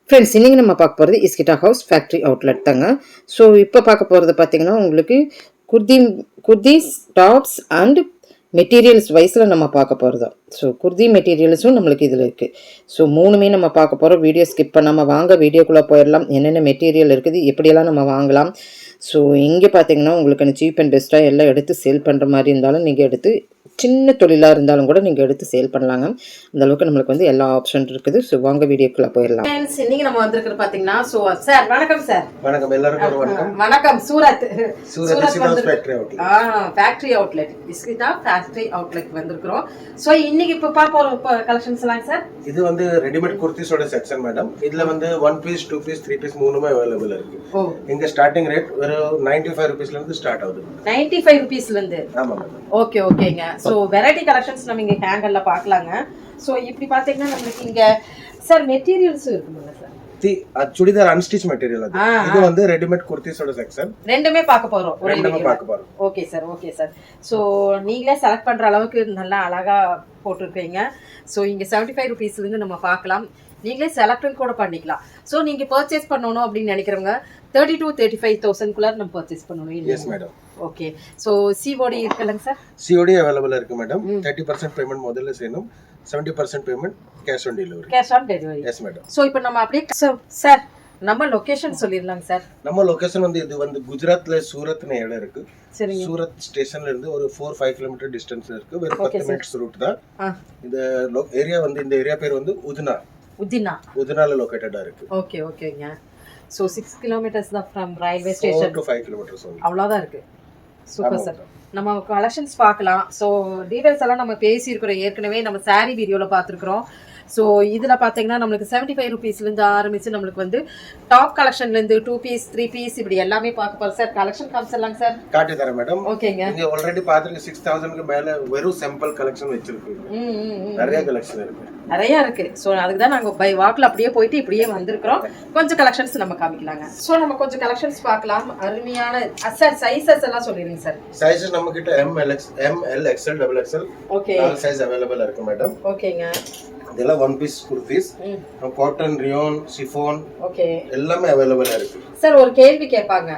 Friends இன்றைக்கி நம்ம பார்க்க போகிறது இஸ்கிட்டா ஹவுஸ் ஃபேக்ட்ரி அவுட்லெட் தாங்க. ஸோ இப்போ பார்க்க போகிறது பார்த்திங்கன்னா உங்களுக்கு குர்தீஸ் டாப்ஸ் அண்ட் மெட்டீரியல்ஸ் வைஸில் நம்ம பார்க்க போகிறது. ஸோ குர்தி மெட்டீரியல்ஸும் நம்மளுக்கு இதில் இருக்குது. ஸோ மூணுமே நம்ம பார்க்க போகிறோம். வீடியோ ஸ்கிப் பண்ணாமல் வாங்க வீடியோக்குள்ளே போயிடலாம். என்னென்ன மெட்டீரியல் இருக்குது, எப்படியெல்லாம் நம்ம வாங்கலாம். ஸோ இங்கே பார்த்தீங்கன்னா உங்களுக்கு சீப் அண்ட் பெஸ்ட்டாக எல்லாம் எடுத்து சேல் பண்ணுற மாதிரி இருந்தாலும் நீங்கள் எடுத்து சின்ன தொழிலாக இருந்தாலும் கூட நீங்கள் எடுத்து சேல் பண்ணலாங்க. அந்த அளவுக்கு நம்மளுக்கு எல்லா ஆப்ஷன் இருக்குது. ஸோ வாங்க வீடியோக்குள்ளே போயிடலாம். இன்னைக்கு நம்ம வந்திருக்கிறது பார்த்தீங்கன்னா ஸோ சார் வணக்கம் சார். வணக்கம் எல்லாருக்கும் வணக்கம். வணக்கம். சூரத் ஃபேக்டரி அவுட்லெட் இஸ்கிட்டா ஃபேக்டரி அவுட்லெட் வந்திருக்கிறோம். ஸோ இன்னைக்கு இப்போ பார்ப்போம் கலெக்ஷன்ஸ் எல்லாம் சார். இது ரெடிமேட் குர்த்திஸோட செக்ஷன் மேடம். இதுல 1 பீஸ் 2 பீஸ் 3 பீஸ் மூணுமே அவைலபிள் இருக்கு. எங்க ஸ்டார்டிங் ரேட் வெறும் 95 ரூபீஸ்ல இருந்து ஸ்டார்ட் ஆகுது. 95 ரூபீஸ்ல இருந்து. ஆமா. ஓகே ஓகேங்க. ஸோ வெரைட்டி கலெக்ஷன்ஸ் நம்ம இங்க ஹேங்கர்ல பார்க்கலாங்க. ஸோ இப்படி பார்த்தீங்கன்னா நம்மளுக்கு இங்க சார் மெட்டீரியல்ஸும் இருக்குங்க சார். சுடிதார் அன்ஸ்டிச் மெட்டீரியல் அது. இது ரெடிமேட் குர்த்திஸோட செக்ஷன். ரெண்டுமே பார்க்க போறோம். Okay sir. Okay sir. So நீங்களே செலக்ட் பண்ற அளவுக்கு நல்லா அழகா போட்டுருக்கீங்க. சோ இங்க 75 ரூபீஸ்ல இருந்து நம்ம பார்க்கலாம். நீங்களே செலக்டும் கூட பண்ணிக்கலாம். சோ நீங்க பர்ச்சேஸ் பண்ணணும் அப்படின்னு நினைக்கிறவங்க 30 to 35,000 குள்ள நம்ம பர்ச்சேஸ் பண்ணணும். Yes madam. Okay. So COD இருக்குல்லங்க சார்? சிஓடி அவைலபிள் இருக்கு மேடம். 30% பேமெண்ட் முதல்ல செய்யணும். 70% payment cash on delivery. Cash on delivery. Yes madam. So இப்போ நம்ம அப்படியே சார் நம்ம லொகேஷன் சொல்லிரலாம் சார். நம்ம லொகேஷன் இது குஜராத்ல சூரத்னு இடம் இருக்கு. சரிங்க. சூரத் ஸ்டேஷன்ல இருந்து ஒரு 4-5 கிலோமீட்டர் டிஸ்டன்ஸ்ல இருக்கு. வெறும் 10 மினிட்ஸ் ரூட் தான். இந்த ஏரியா இந்த ஏரியா பேர் உதினால லொகேட்டடா இருக்கு. ஓகே ஓகேங்க. சோ 6 கிலோமீட்டர்ஸ் தான் from railway station. 4 to 5 kilometres அவ்வளவுதான் இருக்கு. Super sir. நம்ம கலெக்ஷன்ஸ் பார்க்கலாம். ஸோ டீடைல்ஸ் எல்லாம் நம்ம பேசியிருக்கிறோம் ஏற்கனவே. நம்ம சாரீ வீடியோவில் பார்த்துருக்குறோம். ஸோ இதில் பார்த்தீங்கன்னா நம்மளுக்கு 75 ரூபீஸ்லேருந்து ஆரம்பித்து நம்மளுக்கு டாப் கலெக்ஷன்லேருந்து 2 பீஸ் 3 பீஸ் இப்படி எல்லாமே பார்க்க போகிறோம் சார். Collection காமிச்சிடலாங்க sir. காட்டி தரேன் மேடம். ஓகேங்க. நீங்கள் ஆல்ரெடி பார்த்துருக்கு 6000க்கு மேலே வெறும் சாம்பிள் கலெக்ஷன் வச்சிருக்கு. நிறைய கலெக்ஷன் இருக்கு. நிறைய இருக்கு. ஸோ அதுக்கு தான் நாங்கள் பை வாக்கில் அப்படியே போயிட்டு இப்படியே வந்திருக்கிறோம். கொஞ்சம் கலெக்ஷன்ஸ் நம்ம காமிக்கலாங்க. ஸோ நம்ம கொஞ்சம் கலெக்ஷன்ஸ் பார்க்கலாம். அருமையான சார் சைஸஸ் எல்லாம் சொல்லிடுங்க சார். சைஸஸ் நம்ம கிட்ட ML XL XXL okay all size available இருக்கு மேடம். ஓகேங்க. இதெல்லாம் 1 piece kurtis, cotton, rayon, chiffon okay எல்லாமே அவைலபிளா இருக்கு. சார் ஒரு கேள்வி கேட்பாங்க.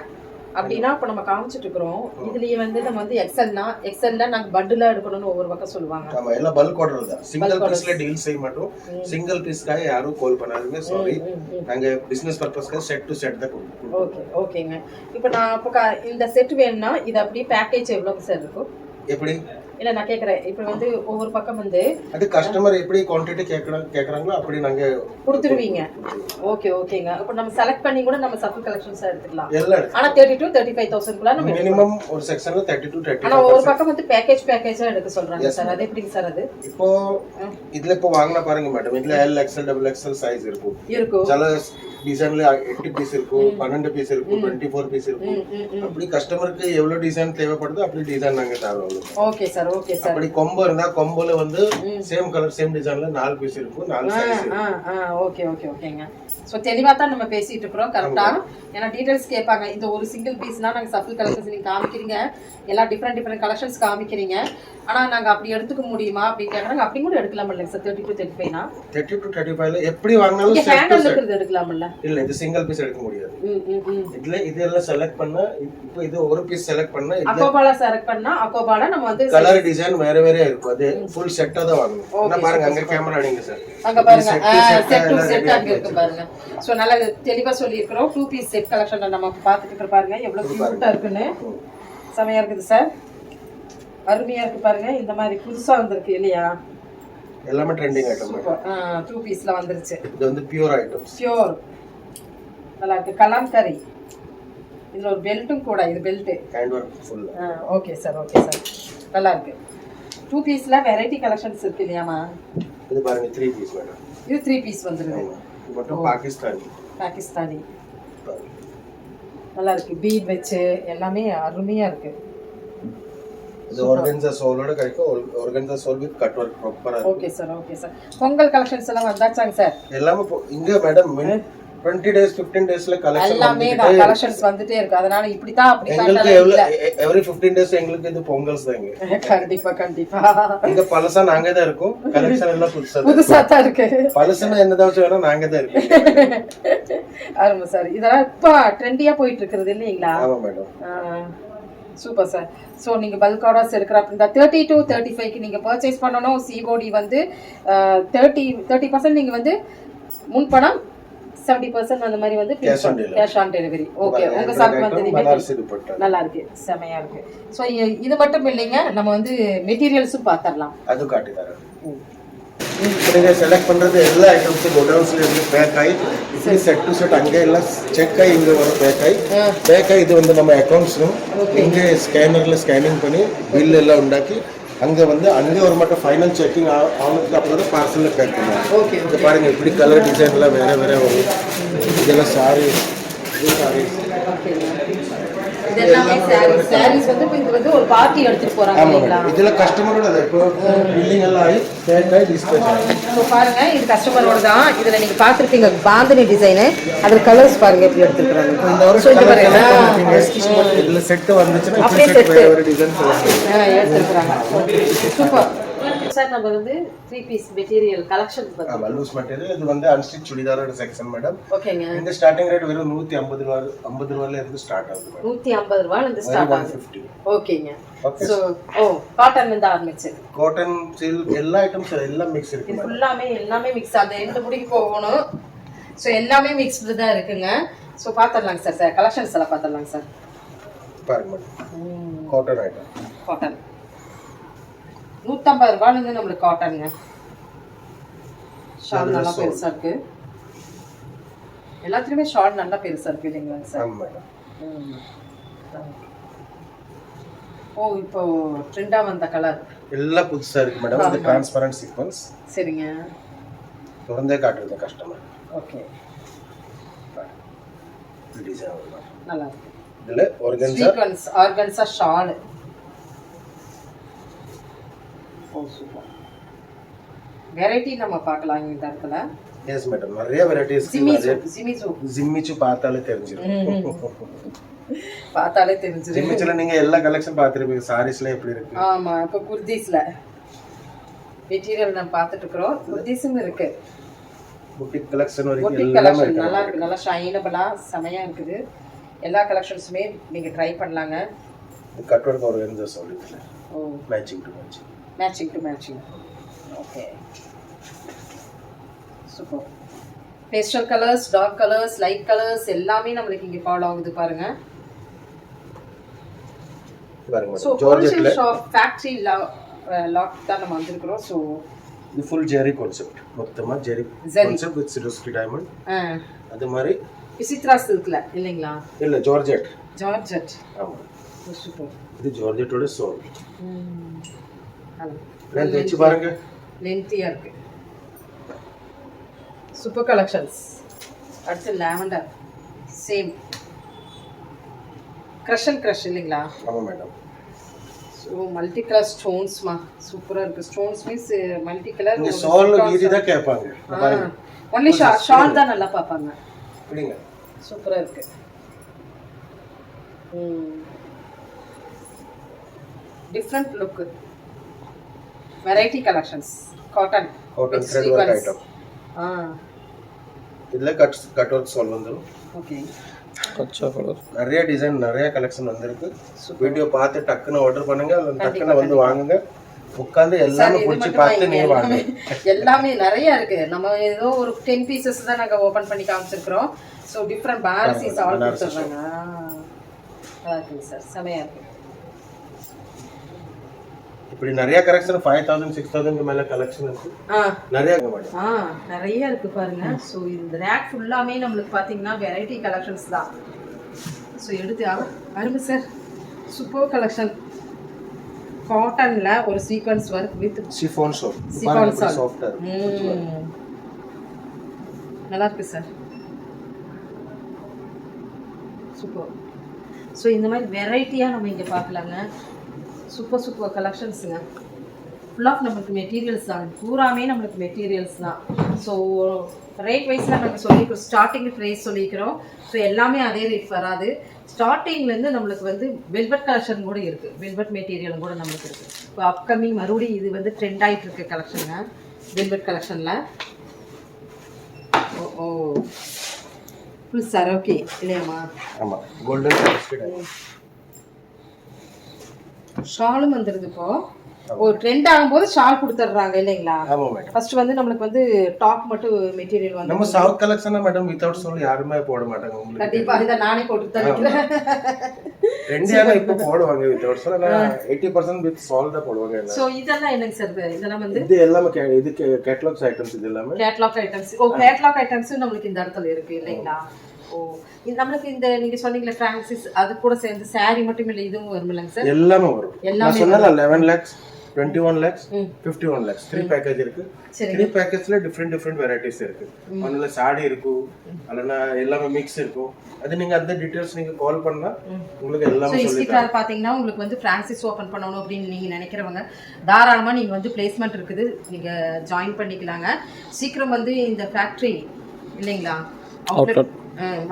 அப்படின்னா இப்ப நம்ம காமிச்சிட்டு இருக்கிறோம். இதுலயே நம்ம எக்ஸல்னா நாங்க பண்டிலா எடுக்கணும்னு ஒவ்வொரு பக்கம் சொல்லுவாங்க. ஆமா, எல்லாம் பல்க் ஆர்டர் தான். சிங்கிள் பீஸ்ல டீல் செய்ய மாட்டோம். சிங்கிள் பீஸ்க்காக யாரும் கால் பண்ணாதீங்க, சாரி. நாங்க பிசினஸ் பர்பஸ்க்கு செட் டு செட் தான் கொடுப்போம். ஓகே ஓகேங்க. இப்போ நான் இந்த செட் வேணும்னா இது அப்படியே பேக்கேஜ் எவ்வளவு சார் இருக்கும்? எப்படி இல்ல நான் கேக்குறேன். இப்போ ஒவ்வொரு பக்கம் அது கஸ்டமர் எப்படி குவாண்டிட்டி கேக்குறாங்களோ அப்படி நாங்க கொடுத்துருவீங்க. ஓகே ஓகேங்க. இப்போ நம்ம செலக்ட் பண்ணி கூட நம்ம சப்பு கலெக்ஷன்ஸ் எடுத்துக்கலாம். எல்லாம் ஆனா 30 to 35,000 குள்ள நம்ம மினிமம் ஒரு செக்ஷன்ல 30 to 35. ஆனா ஒரு பக்கம் பேக்கேஜா எடுக்க சொல்றாங்க சார். அது எப்படிங்க சார்? அது இப்போ இதுல இப்போ வாங்குனா பாருங்க மேடம். இதுல L XL XXL சைஸ் இருக்கும். சில டிசைன்ல 8 பீஸ் இருக்கும், 12 பீஸ் இருக்கும், 24 பீஸ் இருக்கும். அப்படி கஸ்டமருக்கு எவ்வளவு டிசைன் தேவைப்படுதோ அப்படி டிசைன் நாங்க தரோம். Okay sir. Okay sir. அப்படி கொம்போ இருந்தா கொம்போல சேம் கலர் சேம் டிசைன்ல 4 பீஸ் இருக்கும், 4 சைஸ் இருக்கும். ஓகே ஓகே ஓகேங்க. சோ தெளிவா தான் நம்ம பேசிட்டு இருக்கோம். கரெக்ட்டா? ஏன்னா டீடைல்ஸ் கேட்பாங்க. இந்த ஒரு சிங்கிள் பீஸ்னா நாங்க சப்பிள் கலெக்ஷன்ஸ் நீங்க காமிக்கிறீங்க, எல்லா டிஃபரெண்ட் கலெக்ஷன்ஸ் காமிக்கிறீங்க. ஆனா நாங்க அப்படி எடுத்துக்க முடியுமா அப்படி கேக்குறாங்க. அப்படி கூட எடுக்கலாம் இல்ல சார்? 30 to 35 னா 30 to 35 ல எப்படி வாங்குனாலும் செட் ஹேங்கர்ல இருக்கிறது எடுக்கலாம் இல்ல? இல்ல, இது சிங்கிள் பீஸ் எடுக்க முடியாது. இதெல்லாம் செலக்ட் பண்ணா இப்போ இது ஒரு பீஸ் செலக்ட் பண்ணா அகோபால செலக்ட் பண்ணா அகோபால நம்ம கலர் டிசைன் வேற இருக்கும். அது ஃபுல் செட்டா தான் வாங்கணும். நான் பாருங்க அங்க கேமரா அடிங்க சார். அங்க பாருங்க செட் டு செட் அங்க இருக்கு பாருங்க. சோ நல்லா தெளிவா சொல்லி இருக்கோம். 2 பீஸ் செட் கலெக்ஷன் நம்ம பாத்துட்டு பாருங்க எவ்வளவு கியூட்டா இருக்குன்னு. செமையா இருக்குது சார். அருமையா இருக்கு பாருங்க. இந்த மாதிரி புதுசா வந்திருக்கு இல்லையா? எல்லாமே ட்ரெண்டிங் ஐட்டம். 2 பீஸ்ல வந்துருச்சு. இது பியூர் ஐட்டம்ஸ். பியூர் நல்லா இருக்கு. கலாம்கரி. இதுல ஒரு பெல்ட்டும் கூட. இது belt hand work full. Okay sir. Okay sir. நல்லா இருக்கு. 2 பீஸ்ல வெரைட்டி கலெக்ஷன்ஸ் இருக்கு இல்லையாமா? இது பாருங்க 3 பீஸ் மேடம். இது 3 பீஸ் வந்துருது. இது மட்டும் பாகிஸ்தானி. நல்லா இருக்கு. பீட் வெச்சு எல்லாமே அருமையா இருக்கு. இது ஆர்கன்சா சோலோட கிடைக்கும். ஆர்கன்சா சோல் வித் கட் வொர்க் ப்ராப்பரா. Okay sir. Okay sir. Pongal collections எல்லாம் வந்தாச்சாங்க சார்? எல்லாமே இங்க மேடம் 20 days 15 daysல கலெக்ஷன் எல்லாமே தான் கலெக்ஷன்ஸ் வந்துட்டே இருக்கு. அதனால இப்படி தான் அப்படி எங்களுக்கு எவ்ரி 15 days எங்களுக்கு இது பொங்கல்ஸ் தாங்க. கண்டிப்பா கண்டிப்பா. இங்க பழசா நாங்க தான் இருக்கோம். கலெக்ஷன் எல்லாம் புதுசா தான் இருக்கு. பழசுனா என்னதான் வேணும் நாங்க தான் இருக்கோம். ஆமா சார். இதெல்லாம் இப்ப ட்ரெண்டியா போயிட்டு இருக்குது இல்லீங்களா? ஆமா மேடம். Super sir. ஸோ நீங்கள் பல்க் ஆர்டர்ஸ் எடுக்கிற அப்படின்னா 30 to 35க்கு நீங்கள் பர்ச்சேஸ் பண்ணணும். சிஓடி வந்து 30% நீங்கள் வந்து முன்பணம், 70% அந்த மாதிரி வந்து கேஷ் ஆன் டெலிவரி. ஓகே, உங்கள் சாக்கு வந்து நல்லா இருக்கு, செமையா இருக்கு. ஸோ இது மட்டும் இல்லைங்க, நம்ம வந்து மெட்டீரியல்ஸும் பார்த்துடலாம். அது காட்டி தரேன். நீங்க செலக்ட் பண்றது எல்லா ஐட்டம்ஸும் கோடவுன்ஸ்ல இருந்து பேக் ஆகி இப்படி செட் டு செட் அங்கே எல்லாம் செக் ஆகி இங்க வர பேக் ஆகி இது வந்து நம்ம அக்கௌண்ட்ஸ் இங்கே ஸ்கேனர்ல ஸ்கேனிங் பண்ணி பில் எல்லாம் உண்டாக்கி அங்க வந்து அங்கே ஒரு மட்டும் ஃபைனல் செக்கிங் ஆனதுக்கு அப்புறம் தான் பார்சல்ல பேக் பண்ணுவாங்க. இது பாருங்க இப்படி கலர் டிசைன் எல்லாம் வேற வேற வரும். இதெல்லாம் சாரி, இது சாரி, இதெல்லாமே சாரீஸ் வந்து இது வந்து ஒரு பார்ட்டி எடுத்துட்டு போறாங்க இல்லீங்களா? இதெல்லாம் கஸ்டமரோட இப்போ பில்லிங் எல்லாம் ஆகி பேக் ஆகி டிஸ்பேச் ஆகும். சோ பாருங்க, இது கஸ்டமரோட தான். இதுல நீங்க பாத்துருப்பீங்க பாந்தினி டிசைன். அதுல கலர்ஸ் பாருங்க எப்படி எடுத்துக்கறாங்க. இந்த ஒரு கலர் இதுல செட் வந்துச்சுன்னா அப்படியே செட் வேற டிசைன் எடுத்துக்கறாங்க. Super sir. நம்ம வந்து 3 பீஸ் மெட்டீரியல் கலெக்ஷன்ஸ் பத்தி. ஆமா, லூஸ் மெட்டீரியல். இது வந்து அன்ஸ்டிச் சுடிதாரோட செக்ஷன் மேடம். ஓகேங்க. இந்த ஸ்டார்டிங் ரேட் வெறும் 150 ரூபாயில இருந்து ஸ்டார்ட் ஆகுது மேடம். 150 ரூபாயில இருந்து ஸ்டார்ட் ஆகுது. 150. ஓகேங்க. சோ காட்டன் இருந்து ஆரம்பிச்சு காட்டன் சில்க் எல்லா ஐட்டம்ஸ் எல்லாம் மிக்ஸ் இருக்கு. எல்லாமே மிக்ஸ். அந்த எண்ட் முடிக்கு போகணும். சோ எல்லாமே மிக்ஸ்டு தான் இருக்குங்க. So பாத்துறலாங்க sir. கலெக்ஷன்ஸ் எல்லாம் பாத்துறலாங்க சார். பாருங்க மேடம், காட்டன் ஐட்டம். காட்டன் 150 ரூபாயில இருந்து நம்மளுக்கு காட்டனுங்க. ஷால் நல்லா பெருசா இருக்கு. எல்லாத்துலயுமே ஷால் நல்லா பெருசா இருக்கு இல்லைங்களா சார்? ஆமா மேடம். இப்போ ட்ரெண்டா வந்த கலர் எல்லாம் புதுசா இருக்கு மேடம். இது டிரான்ஸ்பரன்ட் சீக்வென்ஸ். சரிங்க. தொடர்ந்தே காட்டுறது கஸ்டமர். ஓகே, இது டிசைன் நல்லா இருக்கு. இதுல organza sequence organza shawl. Super. Variety நம்ம பார்க்கலாம் இந்த இடத்துல. எஸ் மேடம், நிறைய வெரைட்டிஸ். ஜிம்மிச்சு பார்த்தாலே தெரிஞ்சிரும். பார்த்தாலே தெரிஞ்சிரும். ஜிம்மிச்சுல நீங்க எல்லா கலெக்ஷன் பார்த்திருப்பீங்க. சாரீஸ்ல எப்படி இருக்கு? ஆமா, இப்ப குர்தீஸ்ல மெட்டீரியல் நம்ம பார்த்துட்டு இருக்கோம். குர்தீஸும் இருக்கு. புட்டிக் கலெக்ஷன் வரைக்கும் புட்டிக் கலெக்ஷன் நல்லா இருக்கு. நல்லா ஷைனபிளா செமையா இருக்குது. எல்லா கலெக்ஷன்ஸுமே நீங்க ட்ரை பண்ணலாங்க. கட் ஒர்க் ஆர்கன்சா சொல்லிட்டேன். Matching to matching. Okay, super. Pastel colours, dark colours, light colours எல்லாமே நம்மளுக்கு இங்க ஃபாலோ ஆகுது பாருங்க. சோ ஜார்ஜெட்ல ஃபேக்டரி லாக் தான் நம்ம வந்திருக்கோம். சோ இது ஃபுல் ஜெரி கான்செப்ட். மொத்தமா ஜெரி கான்செப்ட் வித் சிரோஸ்கி டைமண்ட். அது மாதிரி விசித்ரா சில்க்ல இல்லீங்களா? இல்ல, ஜார்ஜெட். ஆமா, சூப்பர். இது ஜார்ஜெட்டோட சோல். லென்த் வெச்சு பாருங்க, லென்த்தியா இருக்கு. Super collections. அடுத்து லாவெண்டர். சேம் கிரஷ் இல்லீங்களா? ஆமா மேடம். சோ மல்டி கலர் ஸ்டோன்ஸ்மா சூப்பரா இருக்கு. Stones means multi colour. இந்த சால் வீதி தான் கேட்பாங்க பாருங்க. ஒன்லி ஷால் தான் நல்லா பாப்பாங்க. அப்படிங்க. சூப்பரா இருக்கு. Different look. Variety collections. Cotton thread work item. இதுல கட் வர்க் சால் வந்துரும். ஓகே, கச்சா கலர். நிறைய டிசைன், நிறைய கலெக்ஷன் வந்திருக்கு. வீடியோ பார்த்து டக்குன்னு ஆர்டர் பண்ணுங்க. டக்குன்னு வந்து வாங்குங்க. உட்கார்ந்து எல்லாமே பிடிச்சி பார்த்து நீங்க வாங்குங்க. எல்லாமே நிறைய இருக்கு. நம்ம ஏதோ ஒரு 10 பீசஸ் தான் நாங்க ஓபன் பண்ணி காமிச்சிருக்கோம். சோ டிஃபரண்ட் பனாரசி ஆல் கொடுத்துறாங்க. நல்லா இருக்கு சார், செமையா இருக்கு. இப்படி நிறைய கலெக்ஷன் 5000 6000 மேல கலெக்ஷன் இருக்கு. நிறைய இருக்கு பாருங்க. சோ இந்த ரேக் ஃபுல்லாமே நமக்கு பாத்தீங்கன்னா வெரைட்டி கலெக்ஷன்ஸ் தான். சோ எடுத்து அருமை சார். Super collection. காட்டன்ல ஒரு sequins work with chiffon soft. நல்லா இருக்கு சார். சூப்பர். ஸோ இந்த மாதிரி வெரைட்டியாக நம்ம இங்கே பார்க்கலாங்க. சூப்பர் கலெக்ஷன்ஸுங்க. ஃபுல் ஆஃப் நம்மளுக்கு மெட்டீரியல்ஸ் தான், பூராமே நம்மளுக்கு மெட்டீரியல்ஸ் தான். ஸோ ரேட் வைஸில் நம்ம சொல்லிக்கிறோம், ஸ்டார்டிங் ப்ரைஸ் சொல்லிக்கிறோம். ஸோ எல்லாமே அதே ரேட் வராது. ஸ்டார்டிங்லேருந்து நம்மளுக்கு வந்து வெல்வெட் கலெக்ஷன் கூட இருக்குது, வெல்வெட் மெட்டீரியலும் கூட நம்மளுக்கு இருக்குது. இப்போ அப்கமிங் மறுபடியும் இது வந்து ட்ரெண்ட் ஆகிட்டு இருக்கு கலெக்ஷனுங்க, வெல்வெட் கலெக்ஷனில். ஓ ஃபுல் சரோக்கி இல்லையாம்மா? ஆமாம், கோல்டன் ஷாலும் வந்துடுது. இப்போ ஒரு ட்ரெண்ட் ஆகும்போது ஷால் கொடுத்துட்றாங்க இல்லைங்களா? ஆமாம் மேடம். ஃபர்ஸ்ட் வந்து நம்மளுக்கு வந்து டாப் மட்டும் மெட்டீரியல் வந்து நம்ம சவுத் கலெக்ஷனா மேடம் வித்தவுட் சோல் யாருமே போட மாட்டாங்க. உங்களுக்கு கண்டிப்பா இத நானே போட்டு தரேன். ரெண்டியானா இப்ப போடுவாங்க வித்தவுட் சோல், ஆனா 80% வித் சோல் தான் போடுவாங்க. சோ இதெல்லாம் என்னங்க சார்? இதெல்லாம் வந்து இது எல்லாமே இது கேட்டலாக்ஸ் ஐட்டம்ஸ், இது எல்லாமே கேட்டலாக் ஐட்டம்ஸ். ஓ கேட்டலாக் ஐட்டம்ஸ் நம்மளுக்கு இந்த இடத்துல இருக்கு இல்லைங்களா? ஓ இது நம்மளுக்கு இந்த நீங்க சொன்னீங்களே பிரான்சிஸ் அது கூட சேர்ந்து saree மட்டும் இல்ல இதுவும் வரும்லங்க சார்? எல்லாமே வரும். நான் சொன்னல 11 lakhs 21 lakhs 51 lakhs 3 பேக்கேஜ் இருக்கு. 3 பேக்கேஜ்ல டிஃபரெண்ட் வெரைட்டிஸ் இருக்கு. ஒண்ணுல சாடி இருக்கு, அல்லனா எல்லாமே மிக்ஸ் இருக்கும். அது நீங்க அந்த டீடைல்ஸ் நீங்க கால் பண்ணா உங்களுக்கு எல்லாமே சொல்லி தரேன். பாத்தீங்கன்னா உங்களுக்கு வந்து பிரான்சிஸ் ஓபன் பண்ணனும் அப்படினு நீங்க நினைக்கிறவங்க தாராளமா நீங்க வந்து பிளேஸ்மென்ட் இருக்குது, நீங்க ஜாயின் பண்ணிக்கலாங்க. சீக்கிரம் வந்து இந்த ஃபேக்டரி இல்லைங்களா அவுட்லெட்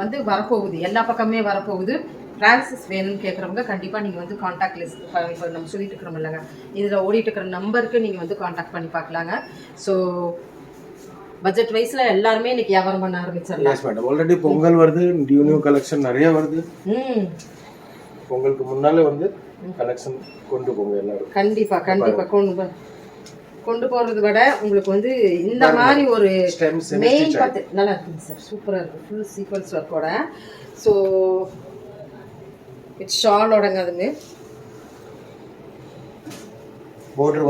வந்து வரப்போகுது, எல்லா பக்கமே வரப்போகுது. பிரான்சிஸ் வேணும்னு கேட்குறவங்க கண்டிப்பாக நீங்கள் வந்து காண்டாக்ட் லிஸ்ட் இப்போ நம்ம சொல்லிட்டு இருக்கிறோம் இல்லைங்க, இதில் ஓடிட்டு இருக்கிற நம்பருக்கு நீங்கள் வந்து காண்டாக்ட் பண்ணி பார்க்கலாங்க. ஸோ பட்ஜெட் வைஸில் எல்லாருமே இன்னைக்கு வியாபாரம் பண்ண ஆரம்பிச்சிடலாம். எஸ் மேடம், ஆல்ரெடி பொங்கல் வருது, நியூ கலெக்ஷன் நிறைய வருது. பொங்கலுக்கு முன்னாலே வந்து கலெக்ஷன் கொண்டு போங்க எல்லாரும். கண்டிப்பாக கொண்டு போகிறத விட உங்களுக்கு வந்து இந்த மாதிரி ஒரு மெயின் பார்த்து நல்லா இருக்குங்க சார், சூப்பராக இருக்குது, ஃபுல் சீக்வன்ஸ் ஒர்க்கோட. ஸோ இட்ஸ் ஷாலோடங்க அதுங்க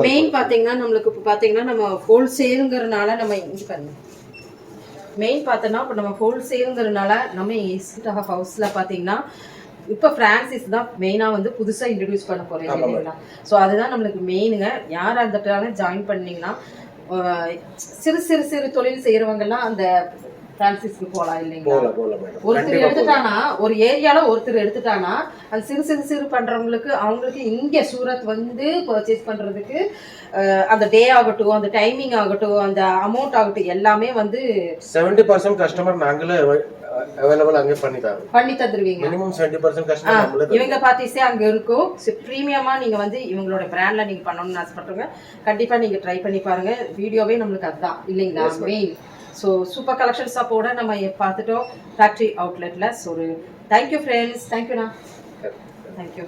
மெயின் பார்த்தீங்கன்னா நம்மளுக்கு இப்போ பார்த்தீங்கன்னா நம்ம ஹோல்சேலுங்கிறனால நம்ம இங்கே பாருங்க மெயின் பார்த்தோன்னா இப்போ நம்ம ஹோல்சேலுங்கிறனால நம்ம ஈஸ்ட் ஹவுஸில் பார்த்தீங்கன்னா இப்போ பிரான்சிஸ் தான் மெயினாக வந்து புதுசாக இன்ட்ரடியூஸ் பண்ண போகிறேன் இல்லைங்களா? ஸோ அதுதான் நம்மளுக்கு மெயினுங்க. யார் அந்த ஜாயின் பண்ணிங்கன்னா சிறு சிறு சிறு தொழில் செய்கிறவங்கெல்லாம் அந்த பிரான்சிஸ்க்கு போகலாம் இல்லைங்களா? ஒருத்தர் எடுத்துட்டானா, ஒரு ஏரியால ஒருத்தர் எடுத்துட்டானா அந்த சிறு சிறு சிறு பண்றவங்களுக்கு அவங்களுக்கு இங்க சூரத் வந்து பர்ச்சேஸ் பண்றதுக்கு அந்த டே ஆகட்டும், அந்த டைமிங் ஆகட்டும், அந்த அமௌண்ட் ஆகட்டும் எல்லாமே வந்து 70% கஸ்டமர் நாங்களே அவைலபிள் அங்கே பண்ணி தந்துருவீங்க. மினிமம் 70% கஸ்டமர் நம்மளே இவங்க பார்ட்டிஸே அங்க இருக்கும். பிரீமியமா நீங்க வந்து இவங்களோட பிராண்ட்ல நீங்க பண்ணணும்னு ஆசைப்படுறவங்க கண்டிப்பா நீங்க ட்ரை பண்ணி பாருங்க. வீடியோவே நம்மளுக்கு அதுதான் இல்லைங்களா மெயின். ஸோ சூப்பர் கலெக்ஷன்ஸாக போட நம்ம பார்த்துட்டோம் ஃபேக்ட்ரி அவுட்லெட்டில். ஸோ தேங்க்யூ ஃப்ரெண்ட்ஸ், தேங்க்யூண்ணா, தேங்க்யூ.